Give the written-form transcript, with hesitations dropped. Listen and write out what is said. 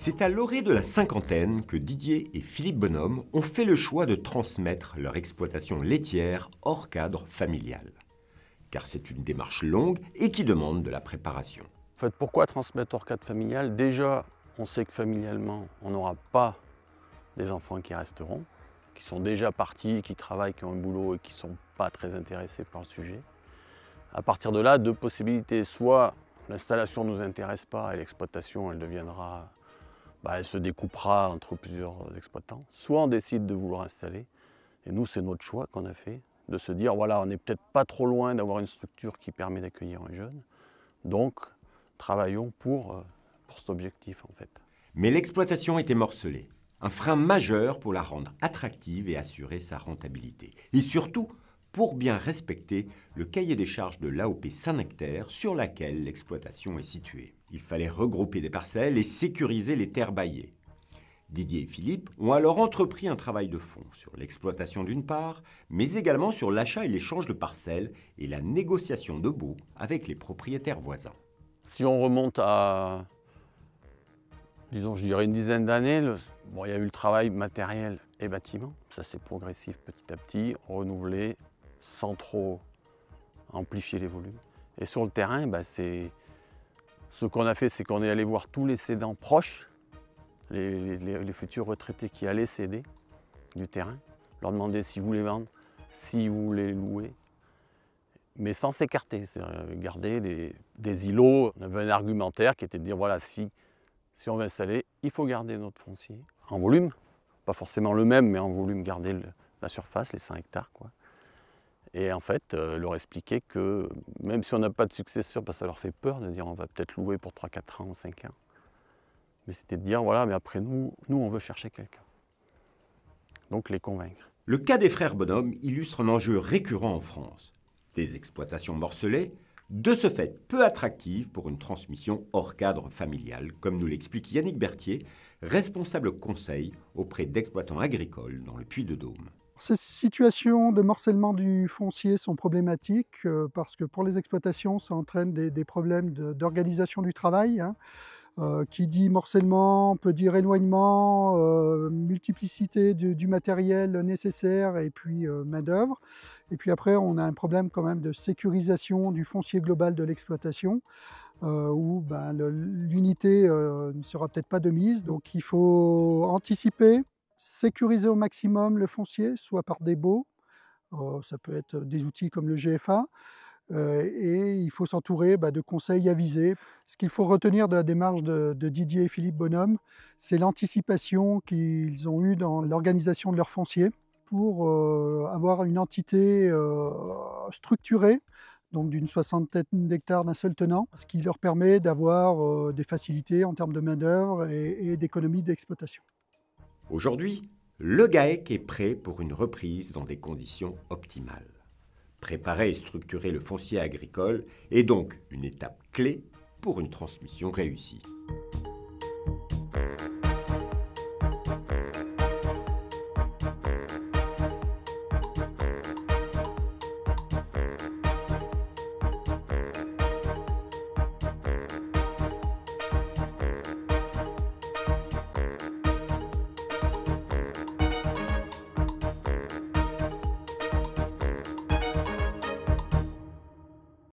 C'est à l'orée de la cinquantaine que Didier et Philippe Bonhomme ont fait le choix de transmettre leur exploitation laitière hors cadre familial. Car c'est une démarche longue et qui demande de la préparation. En fait, pourquoi transmettre hors cadre familial? Déjà, on sait que familialement, on n'aura pas des enfants qui resteront, qui sont déjà partis, qui travaillent, qui ont un boulot et qui ne sont pas très intéressés par le sujet. À partir de là, deux possibilités. Soit l'installation ne nous intéresse pas et l'exploitation, elle deviendra... elle se découpera entre plusieurs exploitants. Soit on décide de vouloir installer. Et nous, c'est notre choix qu'on a fait, de se dire, voilà, on n'est peut-être pas trop loin d'avoir une structure qui permet d'accueillir un jeune. Donc, travaillons pour cet objectif, en fait. Mais l'exploitation était morcelée. Un frein majeur pour la rendre attractive et assurer sa rentabilité. Et surtout, pour bien respecter le cahier des charges de l'AOP Saint-Nectaire sur laquelle l'exploitation est située. Il fallait regrouper des parcelles et sécuriser les terres baillées. Didier et Philippe ont alors entrepris un travail de fond sur l'exploitation d'une part, mais également sur l'achat et l'échange de parcelles et la négociation de baux avec les propriétaires voisins. Si on remonte à, disons, je dirais une dizaine d'années, il y a eu le travail matériel et bâtiment. Ça, c'est progressif petit à petit, renouvelé, sans trop amplifier les volumes. Et sur le terrain, ce qu'on a fait, c'est qu'on est allé voir tous les cédants proches, les futurs retraités qui allaient céder du terrain, leur demander si vous voulez vendre, si vous voulez louer, mais sans s'écarter, c'est-à-dire garder des îlots. On avait un argumentaire qui était de dire, voilà, si on veut installer, il faut garder notre foncier en volume, pas forcément le même, mais en volume, garder la surface, les 5 hectares, quoi. Et en fait, leur expliquer que même si on n'a pas de successeur, parce que ça leur fait peur de dire on va peut-être louer pour 3, 4 ans ou 5 ans, mais c'était de dire voilà, mais après nous on veut chercher quelqu'un. Donc les convaincre. Le cas des frères Bonhomme illustre un enjeu récurrent en France. Des exploitations morcelées, de ce fait peu attractives pour une transmission hors cadre familial, comme nous l'explique Yannick Berthier, responsable conseil auprès d'exploitants agricoles dans le Puy-de-Dôme. Ces situations de morcellement du foncier sont problématiques parce que pour les exploitations, ça entraîne des problèmes d'organisation du travail. Qui dit morcellement peut dire éloignement, multiplicité du matériel nécessaire et puis main-d'œuvre. Et puis après, on a un problème quand même de sécurisation du foncier global de l'exploitation où l'unité ne sera peut-être pas de mise. Donc il faut anticiper, sécuriser au maximum le foncier, soit par des baux, ça peut être des outils comme le GFA, et il faut s'entourer de conseils avisés. Ce qu'il faut retenir de la démarche de Didier et Philippe Bonhomme, c'est l'anticipation qu'ils ont eue dans l'organisation de leur foncier pour avoir une entité structurée, donc d'une soixantaine d'hectares d'un seul tenant, ce qui leur permet d'avoir des facilités en termes de main-d'œuvre et d'économie d'exploitation. Aujourd'hui, le GAEC est prêt pour une reprise dans des conditions optimales. Préparer et structurer le foncier agricole est donc une étape clé pour une transmission réussie.